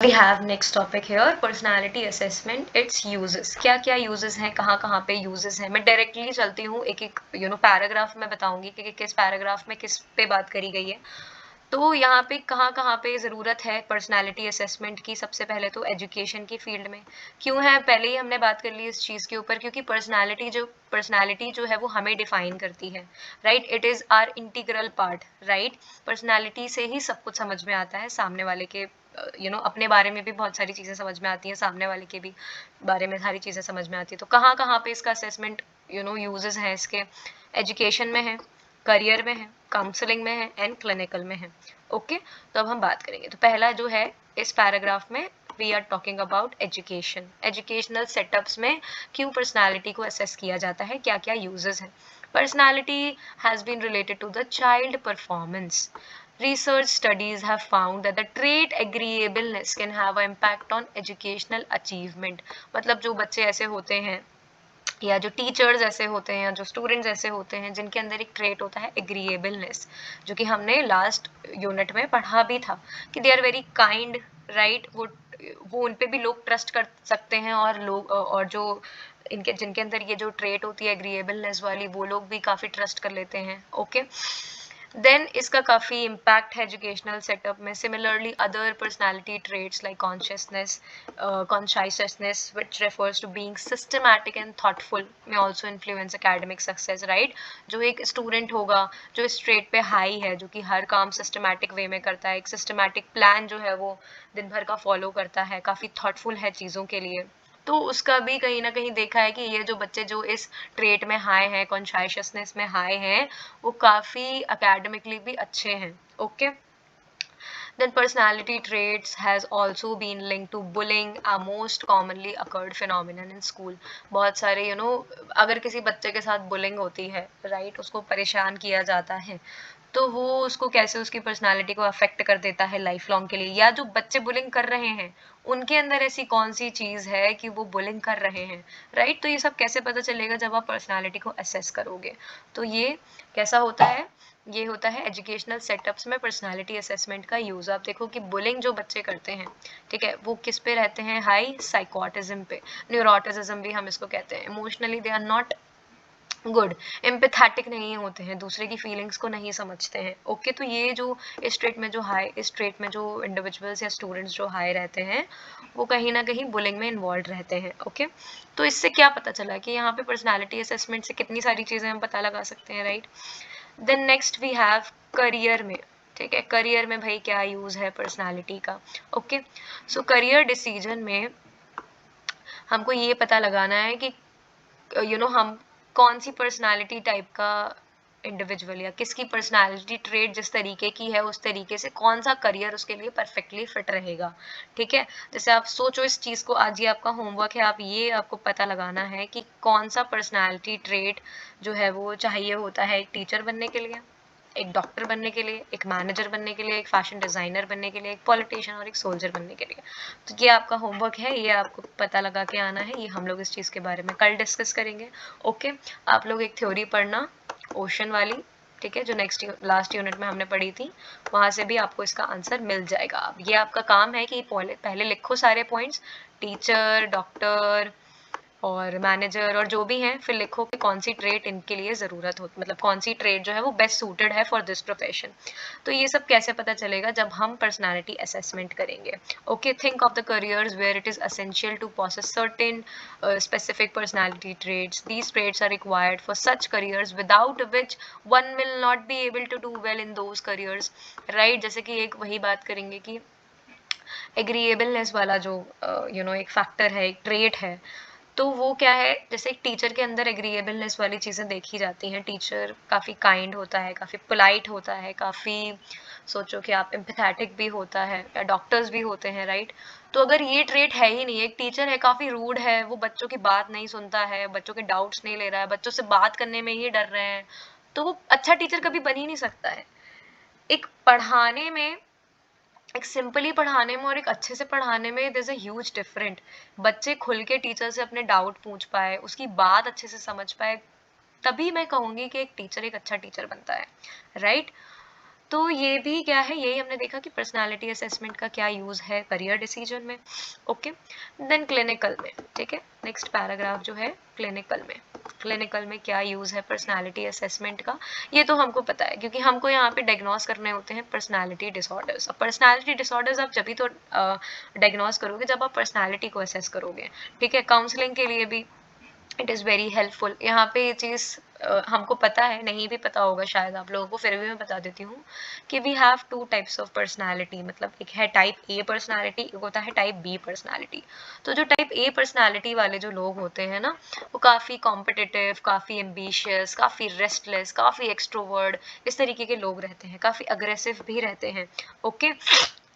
We have next topic here, personality assessment, its uses. क्या क्या uses हैं, कहाँ कहाँ पे uses हैं. मैं directly चलती हूँ, एक एक पैराग्राफ में बताऊंगी कि किस पैराग्राफ में किस पे बात करी गई है. तो यहाँ पे कहाँ कहाँ पे ज़रूरत है पर्सनालिटी असेसमेंट की. सबसे पहले तो एजुकेशन की फील्ड में. क्यों है, पहले ही हमने बात कर ली इस चीज़ के ऊपर, क्योंकि पर्सनालिटी जो है वो हमें डिफाइन करती है, right. It is our integral part, right. Personality से ही सब कुछ समझ में आता है. सामने वाले के अपने बारे में भी बहुत सारी चीज़ें समझ में आती हैं, सामने वाले के भी बारे में सारी चीज़ें समझ में आती है. तो कहाँ कहाँ पे इसका असेसमेंट यूजेस हैं इसके. एजुकेशन में है, करियर में है, काउंसलिंग में है एंड क्लिनिकल में है. ओके, तो अब हम बात करेंगे. तो पहला जो है इस पैराग्राफ में we are talking about education. Educational setups में क्यों पर्सनालिटी को असेस किया जाता है, क्या क्या यूजेस हैं. Personality has been related to the child performance. Research studies have found that the trait agreeableness can have an impact on educational achievement. मतलब जो बच्चे ऐसे होते हैं या जो टीचर्स ऐसे होते हैं या जो स्टूडेंट्स ऐसे होते हैं जिनके अंदर एक ट्रेट होता है एग्रीएबलनेस, जो कि हमने लास्ट यूनिट में पढ़ा भी था कि they are very kind, right. वो उन पे भी लोग ट्रस्ट कर सकते हैं और लोग और जो इनके जिनके अंदर ये जो ट्रेट होती है एग्रीएबलनेस वाली, वो लोग भी काफ़ी ट्रस्ट कर लेते हैं. ओके, देन इसका काफ़ी इम्पैक्ट है एजुकेशनल सेटअप में. Similarly other personality traits like conscientiousness, which refers to being systematic and thoughtful, may also influence academic success, right. जो एक स्टूडेंट होगा जो इस ट्रेट पे हाई है, जो कि हर काम सिस्टमैटिक वे में करता है, एक सिस्टमैटिक प्लान जो है वो दिन भर का फॉलो करता है, काफ़ी थॉटफुल है चीज़ों के लिए, तो उसका भी कहीं ना कहीं देखा है कि ये जो बच्चे जो इस ट्रेट में हाई हैं, कॉन्शियसनेस में हाई हैं, वो काफ़ी एकेडमिकली भी अच्छे हैं. Okay, then personality traits has also been linked to bullying, a most commonly occurred phenomenon in school. बहुत सारे अगर किसी बच्चे के साथ बुलिंग होती है, राइट, उसको परेशान किया जाता है, तो वो उसको कैसे उसकी पर्सनालिटी को अफेक्ट कर देता है लाइफ लॉन्ग के लिए. या जो बच्चे बुलिंग कर रहे हैं उनके अंदर ऐसी कौन सी चीज़ है कि वो बुलिंग कर रहे हैं, राइट. तो ये सब कैसे पता चलेगा, जब आप पर्सनालिटी को असेस करोगे. तो ये कैसा होता है, ये होता है एजुकेशनल सेटअप्स में पर्सनालिटी असेसमेंट का यूज़. आप देखो कि बुलिंग जो बच्चे करते हैं, ठीक है, वो किस पे रहते हैं, हाई साइकोटिज्म पे. न्यूरोटिज्म भी हम इसको कहते हैं. Emotionally they are not good, empathetic नहीं होते हैं, दूसरे की फीलिंग्स को नहीं समझते हैं. ओके, तो ये जो इस ट्रेट में जो इंडिविजुअल्स या स्टूडेंट्स जो हाई रहते हैं, वो कहीं ना कहीं बुलिंग में इन्वॉल्व रहते हैं. ओके, तो इससे क्या पता चला कि यहाँ पे पर्सनालिटी असेसमेंट से कितनी सारी चीज़ें हम पता लगा सकते हैं, right. Then next we have career में. ठीक है, करियर में भाई क्या यूज़ है पर्सनालिटी का. ओके, सो करियर डिसीजन में हमको ये पता लगाना है कि हम कौन सी पर्सनालिटी टाइप का इंडिविजुअल या किसकी पर्सनालिटी ट्रेट जिस तरीके की है उस तरीके से कौन सा करियर उसके लिए परफेक्टली फिट रहेगा. ठीक है, जैसे आप सोचो इस चीज़ को, आज ये आपका होमवर्क है, आपको पता लगाना है कि कौन सा पर्सनालिटी ट्रेट जो है वो चाहिए होता है एक टीचर बनने के लिए, एक डॉक्टर बनने के लिए, एक मैनेजर बनने के लिए, एक फैशन डिज़ाइनर बनने के लिए, एक पॉलिटिशियन और एक सोल्जर बनने के लिए. तो ये आपका होमवर्क है, ये आपको पता लगा के आना है. ये हम लोग इस चीज़ के बारे में कल डिस्कस करेंगे. ओके, आप लोग एक थ्योरी पढ़ना ओशन वाली, ठीक है, जो लास्ट यूनिट में हमने पढ़ी थी, वहाँ से भी आपको इसका आंसर मिल जाएगा. अब ये आपका काम है कि पहले लिखो सारे पॉइंट्स, टीचर, डॉक्टर और मैनेजर और जो भी हैं, फिर लिखो कि कौन सी ट्रेट इनके लिए ज़रूरत हो, मतलब कौन सी ट्रेट जो है वो बेस्ट सूटेड है फॉर दिस प्रोफेशन. तो ये सब कैसे पता चलेगा, जब हम पर्सनालिटी असेसमेंट करेंगे. Okay, think of the careers where it is essential to possess certain specific personality traits. These traits are required for such careers without which one will not be able to do well in those careers, right. जैसे कि एक वही बात करेंगे कि agreeableness वाला जो एक फैक्टर है, एक ट्रेट है, तो वो क्या है, जैसे एक टीचर के अंदर एग्रीएबलनेस वाली चीज़ें देखी जाती हैं. टीचर काफ़ी काइंड होता है, काफ़ी पोलाइट होता है, काफ़ी सोचो कि आप एम्पैथेटिक भी होता है, या डॉक्टर्स भी होते हैं, राइट. तो अगर ये ट्रेट है ही नहीं, एक टीचर है काफ़ी रूड है, वो बच्चों की बात नहीं सुनता है, बच्चों के डाउट्स नहीं ले रहा है, बच्चों से बात करने में ही डर रहे हैं, तो वो अच्छा टीचर कभी बन ही नहीं सकता है. एक पढ़ाने में, एक सिंपली पढ़ाने में और एक अच्छे से पढ़ाने में there is a huge different. बच्चे खुल के टीचर से अपने डाउट पूछ पाए, उसकी बात अच्छे से समझ पाए, तभी मैं कहूँगी कि एक टीचर एक अच्छा टीचर बनता है, राइट. तो ये भी क्या है, यही हमने देखा कि पर्सनालिटी असेसमेंट का क्या यूज़ है करियर डिसीजन में। ओके, देन क्लिनिकल में, ठीक है, नेक्स्ट पैराग्राफ जो है क्लिनिकल में, क्लिनिकल में क्या यूज़ है पर्सनालिटी असेसमेंट का, ये तो हमको पता है क्योंकि हमको यहाँ पे डायग्नोस करने होते हैं पर्सनालिटी डिसऑर्डर्स। अब पर्सनालिटी डिसऑर्डर्स आप जब भी तो डायग्नोस करोगे जब आप पर्सनालिटी को असेस करोगे, ठीक है। काउंसलिंग के लिए भी इट इज़ वेरी हेल्पफुल। यहाँ पे ये चीज़ हमको पता है, नहीं भी पता होगा शायद आप लोगों को, फिर भी मैं बता देती हूँ कि we have two types of personality, मतलब एक है टाइप ए पर्सनालिटी, एक होता है टाइप बी पर्सनालिटी। तो जो टाइप ए पर्सनालिटी वाले जो लोग होते हैं ना, वो काफ़ी कॉम्पिटिटिव, काफ़ी एम्बिशियस, काफ़ी रेस्टलेस, काफ़ी एक्सट्रोवर्ड, इस तरीके के लोग रहते हैं, काफ़ी अग्रेसिव भी रहते हैं। ओके,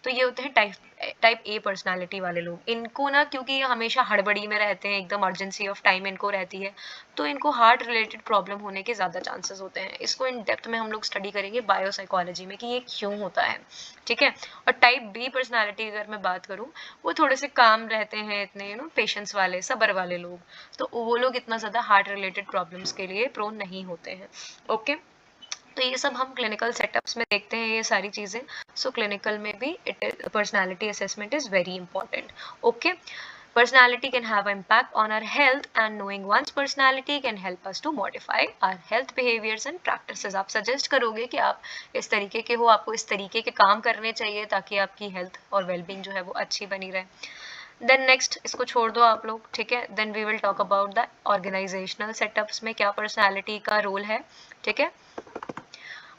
तो ये होते हैं टाइप ए पर्सनालिटी वाले लोग। इनको ना, क्योंकि ये हमेशा हड़बड़ी में रहते हैं, एकदम अर्जेंसी ऑफ टाइम इनको रहती है, तो इनको हार्ट रिलेटेड प्रॉब्लम होने के ज़्यादा चांसेस होते हैं। इसको इन डेप्थ में हम लोग स्टडी करेंगे बायोसाइकोलॉजी में कि ये क्यों होता है, ठीक है। और टाइप बी पर्सनालिटी अगर मैं बात करूँ, वो थोड़े से काम रहते हैं, इतने पेशेंस वाले, सब्र वाले लोग, तो वो लोग इतना ज़्यादा हार्ट रिलेटेड प्रॉब्लम्स के लिए प्रोन नहीं होते हैं। ओके, तो ये सब हम क्लिनिकल सेटअप्स में देखते हैं ये सारी चीज़ें। सो क्लिनिकल में भी personality assessment is very important. Okay, personality can have an impact on our health and knowing one's personality can help us to modify our health behaviors and practices। आप suggest करोगे कि आप इस तरीके के हो, आपको इस तरीके के काम करने चाहिए ताकि आपकी हेल्थ और वेलबींग जो है वो अच्छी बनी रहे। देन नेक्स्ट, इसको छोड़ दो आप लोग, ठीक है। Then we will talk about the organisational setups में क्या पर्सनालिटी का रोल है, ठीक है।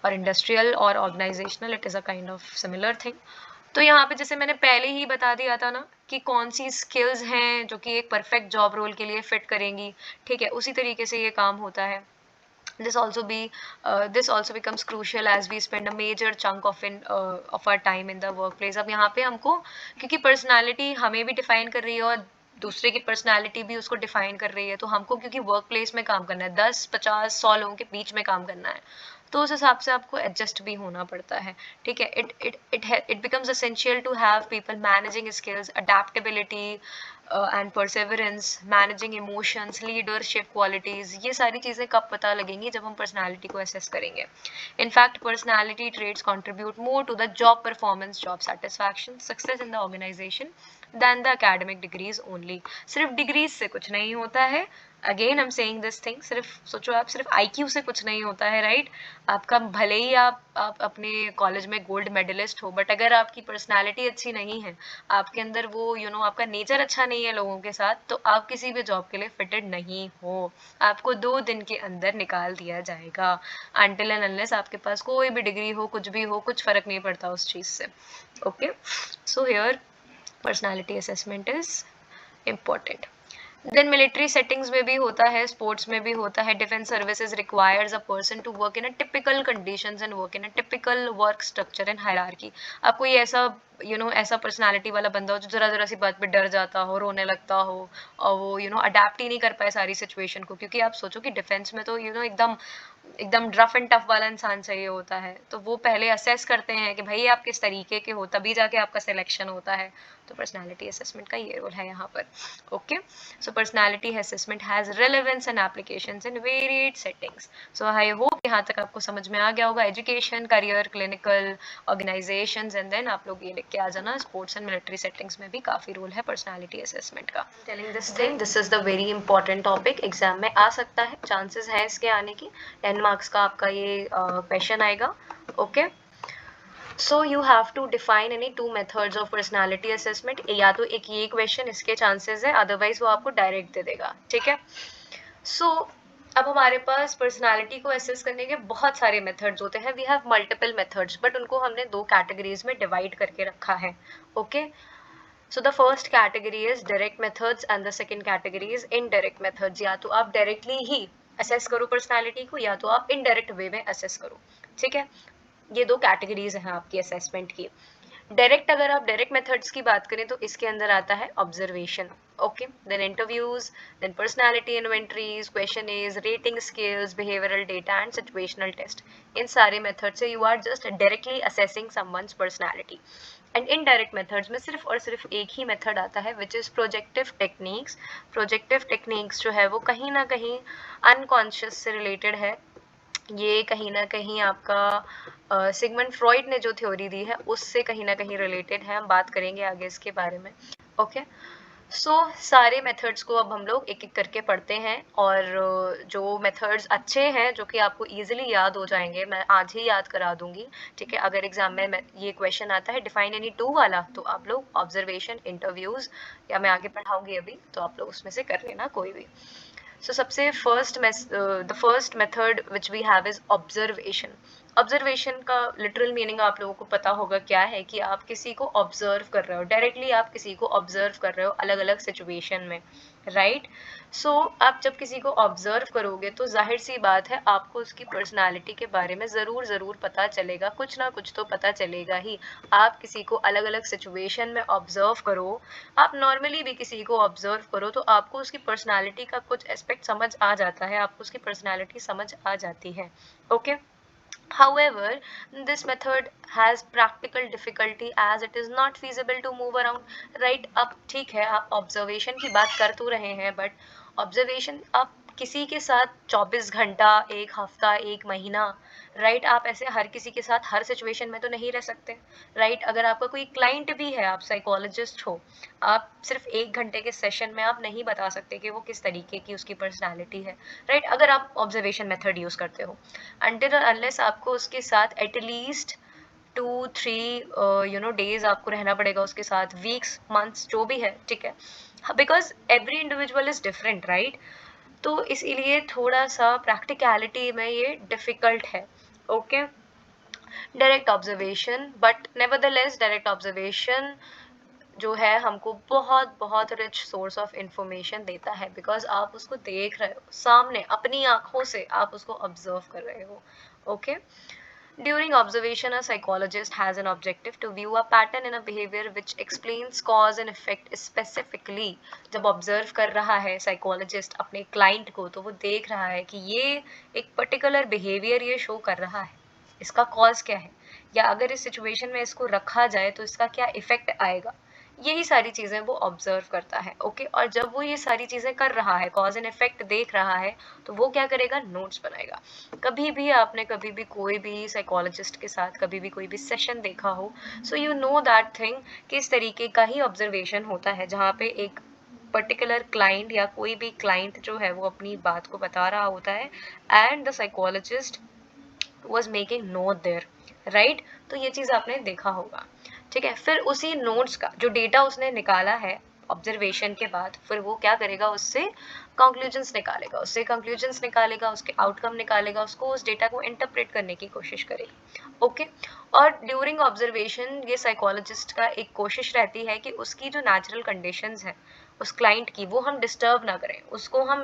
और इंडस्ट्रियल और organisational, it is a kind of similar thing. तो यहाँ पे जैसे मैंने पहले ही बता दिया था ना कि कौन सी स्किल्स हैं जो कि एक परफेक्ट जॉब रोल के लिए फिट करेंगी, ठीक है, उसी तरीके से ये काम होता है। This also becomes crucial as we spend a major chunk of our time in the workplace। अब यहाँ पे हमको, क्योंकि पर्सनालिटी हमें भी डिफाइन कर रही है और दूसरे की पर्सनालिटी भी उसको डिफाइन कर रही है, तो हमको क्योंकि वर्क प्लेस में काम करना है, 10, 50, 100 लोगों के बीच में काम करना है, तो उस हिसाब से आपको एडजस्ट भी होना पड़ता है, ठीक है। It becomes essential to have people managing skills, adaptability and perseverance, managing emotions, leadership qualities. ये सारी चीज़ें कब पता लगेंगी, जब हम पर्सनालिटी को असेस करेंगे। In fact personality traits contribute more to the job performance, job satisfaction, success in the organisation than the academic degrees only. सिर्फ डिग्रीज से कुछ नहीं होता है। Again I am saying this thing, सिर्फ सोचो आप, सिर्फ IQ से कुछ नहीं होता है, राइट। आपका भले ही आप अपने कॉलेज में गोल्ड मेडलिस्ट हो, बट अगर आपकी पर्सनालिटी अच्छी नहीं है, आपके अंदर वो आपका नेचर अच्छा नहीं है लोगों के साथ, तो आप किसी भी जॉब के लिए फिटेड नहीं हो। आपको 2 दिन के अंदर निकाल दिया जाएगा। अनटिल एंड अनलेस आपके पास कोई भी डिग्री हो, कुछ भी हो, कुछ फर्क नहीं पड़ता उस चीज़ से। Okay, so here personality assessment is important. Then military settings में भी होता है, स्पोर्ट्स में भी होता है। Defence services requires a person to work in atypical conditions and work in atypical work structure and hierarchy. आप कोई ऐसा ऐसा पर्सनालिटी वाला बंदा हो जो जरा जरा सी बात पे डर जाता हो, रोने लगता हो, और वो अडेप्ट ही नहीं कर पाए सारी सिचुएशन को, क्योंकि आप सोचो कि डिफेंस में तो एकदम एकदम रफ एंड टफ वाला इंसान चाहिए होता है। तो वो पहले असेस करते हैं कि भाई आप किस तरीके के हो, तभी जाके आपका सिलेक्शन होता है। तो पर्सनालिटी असेसमेंट का ये रोल है यहाँ पर। Okay, so personality assessment has relevance and applications in varied settings. So I hope यहाँ तक आपको समझ में आ गया होगा। Education, career, clinical, organisations, and then आप लोग ये लिख के आ जाना, स्पोर्ट्स एंड मिलिट्री सेटिंग्स में भी काफ़ी रोल है पर्सनालिटी असेसमेंट का। Telling this thing, this is the very important topic, exam में आ सकता है, चांसेस है इसके आने की। 10 मार्क्स का आपका ये क्वेश्चन आएगा। Okay, so you have to define any 2 methods of personality assessment. या तो एक ये क्वेश्चन, इसके चांसेस है, अदरवाइज वो आपको डायरेक्ट दे देगा, ठीक है। सो अब हमारे पास पर्सनालिटी को असेस करने के बहुत सारे मेथड्स होते हैं। We have multiple methods, but उनको हमने 2 कैटेगरीज में डिवाइड करके रखा है। Okay, so the first category is direct methods and the second category is indirect methods। या तो आप डायरेक्टली ही असेस करो पर्सनालिटी को, या तो आप इनडायरेक्ट वे में असेस करो, ठीक है। ये 2 कैटेगरीज हैं आपकी असेसमेंट की। डायरेक्ट, अगर आप डायरेक्ट मेथड्स की बात करें तो इसके अंदर आता है observation, okay, then interviews, then personality inventories, questionnaires, rating scales, behavioural data and situational test. इन सारे मेथड से you are just directly assessing someone's personality. And indirect methods में सिर्फ और सिर्फ एक ही मेथड आता है, which is projective techniques. Projective techniques जो है वो कहीं ना कहीं अनकॉन्शियस से रिलेटेड है। ये कहीं ना कहीं आपका सिगमंड फ्रॉइड ने जो थ्योरी दी है उससे कहीं ना कहीं रिलेटेड है, हम बात करेंगे आगे इसके बारे में। ओके सो सारे मेथड्स को अब हम लोग एक एक करके पढ़ते हैं, और जो मेथड्स अच्छे हैं जो कि आपको इजीली याद हो जाएंगे मैं आज ही याद करा दूंगी, ठीक है। अगर एग्जाम में ये क्वेश्चन आता है डिफाइन एनी टू वाला, तो आप लोग ऑब्जर्वेशन, इंटरव्यूज, या मैं आगे पढ़ाऊंगी अभी, तो आप लोग उसमें से कर लेना कोई भी। So सबसे the first method which we have is observation. Observation का लिटरल मीनिंग आप लोगों को पता होगा क्या है, कि आप किसी को ऑब्जर्व कर रहे हो, डायरेक्टली आप किसी को ऑब्जर्व कर रहे हो अलग अलग सिचुएशन में, राइट। सो आप जब किसी को ऑब्जर्व करोगे तो जाहिर सी बात है आपको उसकी पर्सनालिटी के बारे में ज़रूर पता चलेगा, कुछ ना कुछ तो पता चलेगा ही। आप किसी को अलग अलग सिचुएशन में ऑब्जर्व करो, आप नॉर्मली भी किसी को ऑब्जर्व करो, तो आपको उसकी पर्सनालिटी का कुछ एस्पेक्ट समझ आ जाता है, आपको उसकी पर्सनालिटी समझ आ जाती है, okay. However, this method has practical difficulty as it is not feasible to move around, right? अब ठीक है, आप observation की बात कर तो रहे हैं, but observation आप किसी के साथ 24 घंटा, एक हफ्ता, एक महीना, राइट, आप ऐसे हर किसी के साथ हर सिचुएशन में तो नहीं रह सकते, राइट। अगर आपका कोई क्लाइंट भी है, आप साइकोलॉजिस्ट हो, आप सिर्फ 1 घंटे के सेशन में आप नहीं बता सकते कि वो किस तरीके की उसकी पर्सनालिटी है, राइट, अगर आप ऑब्जर्वेशन मेथड यूज करते हो। अनटिल और अनलेस आपको उसके साथ एटलीस्ट 2-3 डेज आपको रहना पड़ेगा उसके साथ, वीक्स, मंथ्स, जो भी है, ठीक है, because every individual is different, right. तो इसीलिए थोड़ा सा प्रैक्टिकलिटी में ये डिफिकल्ट है, okay. Direct observation, but nevertheless direct observation जो है हमको बहुत बहुत रिच सोर्स ऑफ इंफॉर्मेशन देता है, बिकॉज आप उसको देख रहे हो सामने, अपनी आंखों से आप उसको ऑब्जर्व कर रहे हो, okay. During observation, a psychologist has an objective to view a pattern in a behavior which explains cause and effect specifically. जब observe कर रहा है psychologist अपने client को, तो वो देख रहा है कि ये एक particular behavior ये show कर रहा है, इसका cause क्या है, या अगर इस situation में इसको रखा जाए तो इसका क्या effect आएगा, यही सारी चीजें वो ऑब्जर्व करता है, ओके। और जब वो ये सारी चीजें कर रहा है, कॉज एंड इफेक्ट देख रहा है, तो वो क्या करेगा, नोट्स बनाएगा। कभी भी आपने कभी भी कोई भी साइकोलॉजिस्ट के साथ कभी भी कोई भी सेशन देखा हो, so you know that thing कि इस तरीके का ही ऑब्जर्वेशन होता है, जहाँ पे एक पर्टिकुलर क्लाइंट या कोई भी क्लाइंट जो है वो अपनी बात को बता रहा होता है, and the psychologist was making note there, right. तो ये चीज आपने देखा होगा, ठीक है। फिर उसी नोट्स का जो डेटा उसने निकाला है ऑब्जर्वेशन के बाद, फिर वो क्या करेगा, उससे कंक्लूजन्स निकालेगा, उसके आउटकम निकालेगा, उसको उस डेटा को इंटरप्रेट करने की कोशिश करेगा, ओके। और ड्यूरिंग ऑब्जर्वेशन ये साइकोलॉजिस्ट का एक कोशिश रहती है कि उसकी जो नेचुरल कंडीशंस है उस क्लाइंट की, वो हम डिस्टर्ब ना करें, उसको हम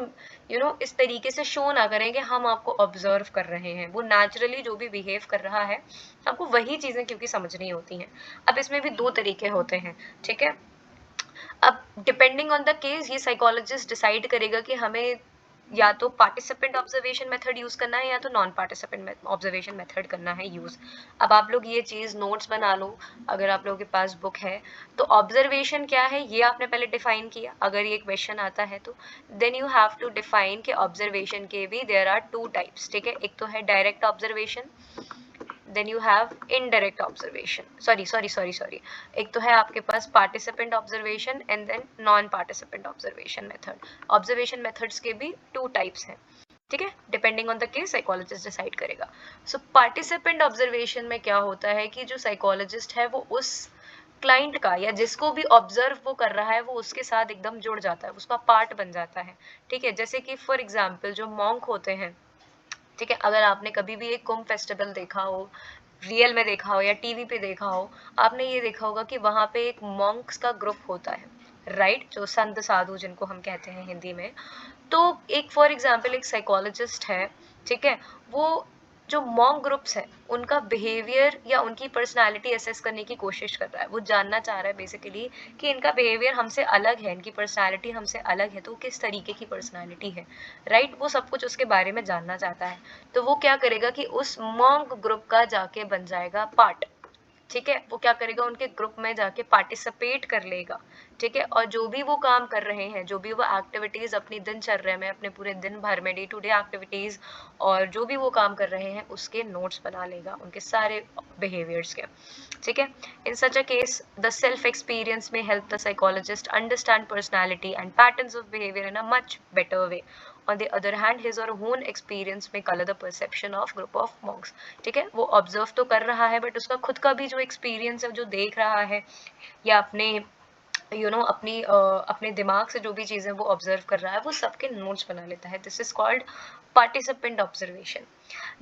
इस तरीके से शो ना करें कि हम आपको ऑब्जर्व कर रहे हैं, वो नेचुरली जो भी बिहेव कर रहा है आपको वही चीजें क्योंकि समझनी होती हैं। अब इसमें भी 2 तरीके होते हैं, ठीक है। अब डिपेंडिंग ऑन द केस ये साइकोलॉजिस्ट डिसाइड करेगा कि हमें या तो पार्टिसिपेंट ऑब्जर्वेशन मेथड यूज करना है या तो नॉन पार्टिसिपेंट ऑब्जर्वेशन मेथड करना है यूज। अब आप लोग ये चीज नोट्स बना लो, अगर आप लोगों के पास बुक है तो ऑब्जर्वेशन क्या है ये आपने पहले डिफाइन किया, अगर ये क्वेश्चन आता है तो then you have to define कि ऑब्जर्वेशन के भी देयर आर 2 टाइप्स, ठीक है। एक तो है direct observation, then you have indirect observation, sorry, एक तो है आपके पास participant observation and then non participant observation method। observation methods के भी 2 types हैं, ठीक है, depending on the case psychologist decide करेगा। सो पार्टिसिपेंट ऑब्जर्वेशन में क्या होता है कि जो साइकोलॉजिस्ट है वो उस क्लाइंट का या जिसको भी ऑब्जर्व वो कर रहा है वो उसके साथ एकदम जुड़ जाता है, उसका पार्ट बन जाता है, ठीक है। जैसे कि फॉर एग्जाम्पल जो मॉन्क होते हैं, ठीक है, अगर आपने कभी भी एक कुंभ फेस्टिवल देखा हो, रियल में देखा हो या टीवी पे देखा हो, आपने ये देखा होगा कि वहां पे एक मॉन्क्स का ग्रुप होता है, राइट, जो संत साधु जिनको हम कहते हैं हिंदी में। तो एक फॉर एग्जाम्पल एक साइकोलॉजिस्ट है, ठीक है, वो जो मॉन्क ग्रुप्स है उनका बिहेवियर या उनकी पर्सनालिटी असेस करने की कोशिश कर रहा है, वो जानना चाह रहा है बेसिकली कि इनका बिहेवियर हमसे अलग है, इनकी पर्सनालिटी हमसे अलग है, तो किस तरीके की पर्सनालिटी है, राइट, वो सब कुछ उसके बारे में जानना चाहता है। तो वो क्या करेगा कि उस मॉन्क ग्रुप का जाके बन जाएगा पार्ट, ठीक है, वो क्या करेगा, उनके ग्रुप में जाके पार्टिसिपेट कर लेगा, ठीक है, और जो भी वो काम कर रहे हैं, जो भी वो एक्टिविटीज अपनी दिनचर्या में, अपने पूरे दिन भर में, डे टू डे एक्टिविटीज और जो भी वो काम कर रहे हैं उसके नोट्स बना लेगा, उनके सारे बिहेवियर्स के, ठीक है। In such a case the self experience में help the psychologist understand personality and patterns of behaviour in a much better way. On the other hand, his or her own experience may color the perception of group of monks. ठीक है, वो observe तो कर रहा है but उसका खुद का भी जो एक्सपीरियंस है, जो देख रहा है या अपने अपने दिमाग से जो भी चीज़ें वो ऑब्जर्व कर रहा है वो सबके नोट्स बना लेता है। This is called participant observation.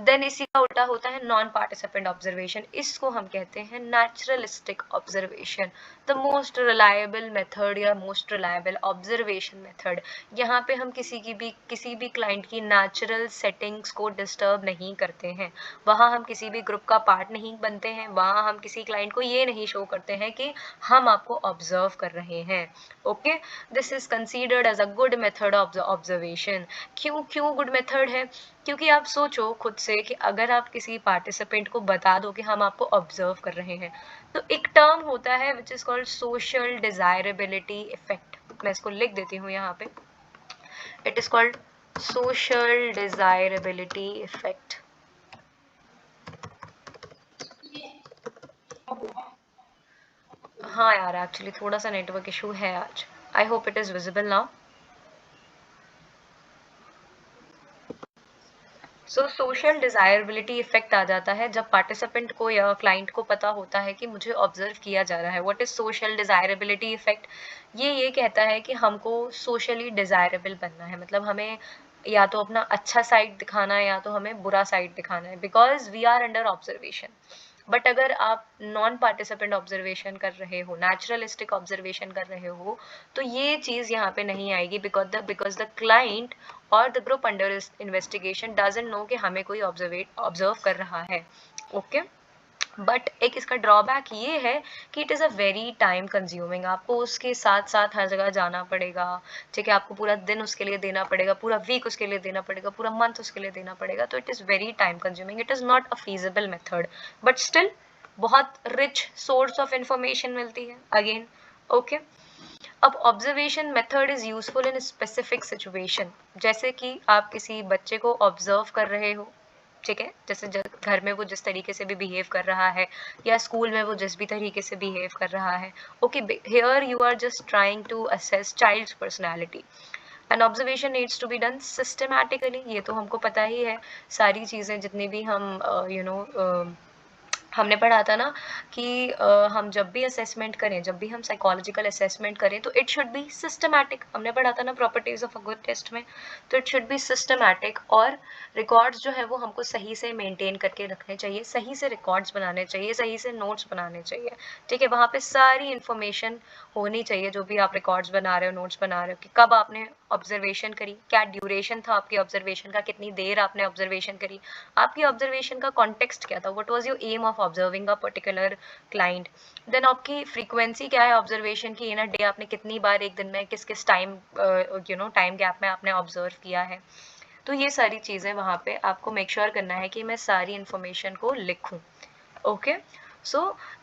Then इसी का उल्टा होता है नॉन पार्टिसिपेंट ऑब्जर्वेशन। इसको हम कहते हैं naturalistic observation. The most reliable method या मोस्ट रिलायबल ऑब्जर्वेशन मेथड। यहाँ पे हम किसी भी क्लाइंट की नेचुरल सेटिंग्स को डिस्टर्ब नहीं करते हैं, वहाँ हम किसी भी ग्रुप का पार्ट नहीं बनते हैं, वहाँ हम किसी क्लाइंट को ये नहीं शो करते हैं कि हम आपको ऑब्जर्व कर रहे हैं। Okay, this is considered as a good method of the observation. क्यों गुड मेथड है? क्योंकि आप सोचो खुद से कि अगर आप किसी पार्टिसिपेंट को बता दो कि हम आपको ऑब्जर्व कर रहे हैं, तो एक टर्म होता है which is called social desirability effect. मैं इसको लिख देती हूँ यहाँ पे, it is called social desirability effect. हाँ यार, एक्चुअली थोड़ा सा नेटवर्क इशू है आज। I hope it is visible now. So social desirability effect आ जाता है जब पार्टिसिपेंट को या क्लाइंट को पता होता है कि मुझे ऑब्जर्व किया जा रहा है। What is social desirability effect? ये कहता है कि हमको सोशली डिजायरेबल बनना है, मतलब हमें या तो अपना अच्छा साइड दिखाना है या तो हमें बुरा साइड दिखाना है, because we are under observation. But अगर आप नॉन पार्टिसिपेंट ऑब्जर्वेशन कर रहे हो, नेचुरलिस्टिक ऑब्जर्वेशन कर रहे हो, तो ये चीज़ यहाँ पे नहीं आएगी, बिकॉज द क्लाइंट और the group under investigation doesn't know कि हमें कोई ऑब्जर्व कर रहा है। ओके, बट एक इसका ड्रॉबैक ये है कि it is a very time consuming. आपको उसके साथ साथ हर जगह जाना पड़ेगा, ठीक है, आपको पूरा दिन उसके लिए देना पड़ेगा, पूरा वीक उसके लिए देना पड़ेगा, पूरा मंथ उसके लिए देना पड़ेगा, तो it is very time consuming. It is not a feasible method, but still बहुत रिच सोर्स ऑफ इंफॉर्मेशन मिलती है अगेन। ओके, अब observation method is useful in specific situation. जैसे कि आप किसी बच्चे को ऑब्जर्व कर रहे हो, ठीक है, जैसे घर में वो जिस तरीके से भी बिहेव कर रहा है या स्कूल में वो जिस भी तरीके से बिहेव कर रहा है। Okay, here you are just trying to assess child's personality. And observation needs to be done systematically. ये तो हमको पता ही है, सारी चीज़ें जितनी भी हम हमने पढ़ा था ना कि हम जब भी असेसमेंट करें, जब भी हम साइकोलॉजिकल असेसमेंट करें, तो इट शुड बी सिस्टमैटिक। हमने पढ़ा था ना properties of a good test में, तो इट शुड बी सिस्टमैटिक। और रिकॉर्ड्स जो है वो हमको सही से मेंटेन करके रखने चाहिए, सही से रिकॉर्ड्स बनाने चाहिए, सही से नोट्स बनाने चाहिए, ठीक है। वहाँ पे सारी इन्फॉर्मेशन होनी चाहिए, जो भी आप रिकॉर्ड्स बना रहे हो, नोट्स बना रहे हो, कि कब आपने ऑब्जर्वेशन करी, क्या ड्यूरेशन था आपकी ऑब्जर्वेशन का, कितनी देर आपने ऑब्जर्वेशन करी, आपकी ऑब्जर्वेशन का कॉन्टेक्स्ट क्या था, what was your aim of observing a particular client. Then आपकी फ्रीक्वेंसी क्या है ऑब्जर्वेशन की, इन अ डे आपने कितनी बार एक दिन में किस किस टाइम टाइम गैप में आपने ऑब्जर्व किया है। तो ये सारी चीज़ें वहाँ पे आपको मेक श्योर करना है कि मैं सारी इन्फॉर्मेशन को लिखूँ। Okay, so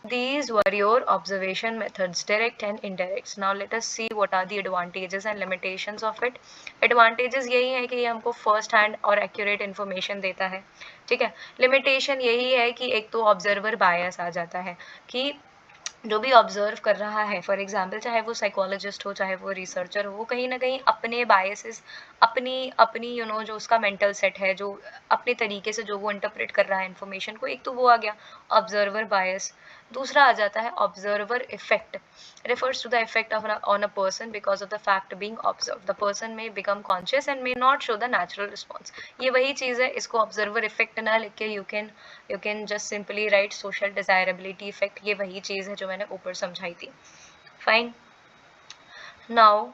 these were your observation methods, direct and indirect. Now let us see what are the advantages and limitations of it. Advantages यही है कि ये हमको first hand और accurate information देता है, ठीक है। Limitation यही है कि एक तो observer bias आ जाता है कि जो भी ऑब्जर्व कर रहा है, फॉर एग्जाम्पल चाहे वो साइकोलॉजिस्ट हो, चाहे वो रिसर्चर हो, वो कहीं ना कहीं अपने बायसेस, अपनी अपनी जो उसका मेंटल सेट है, जो अपने तरीके से जो वो इंटरप्रेट कर रहा है इन्फॉर्मेशन को, एक तो वो आ गया ऑब्जर्वर बायस। दूसरा आ जाता है observer effect, refers to the effect on a person because of the fact being observed. The person may become conscious and may not show the natural response. ये वही चीज़ है, इसको ऑब्जर्वर इफेक्ट ना लिख के you can just simply write social desirability effect. ये वही चीज़ है जो मैंने ऊपर समझाई थी। Fine, now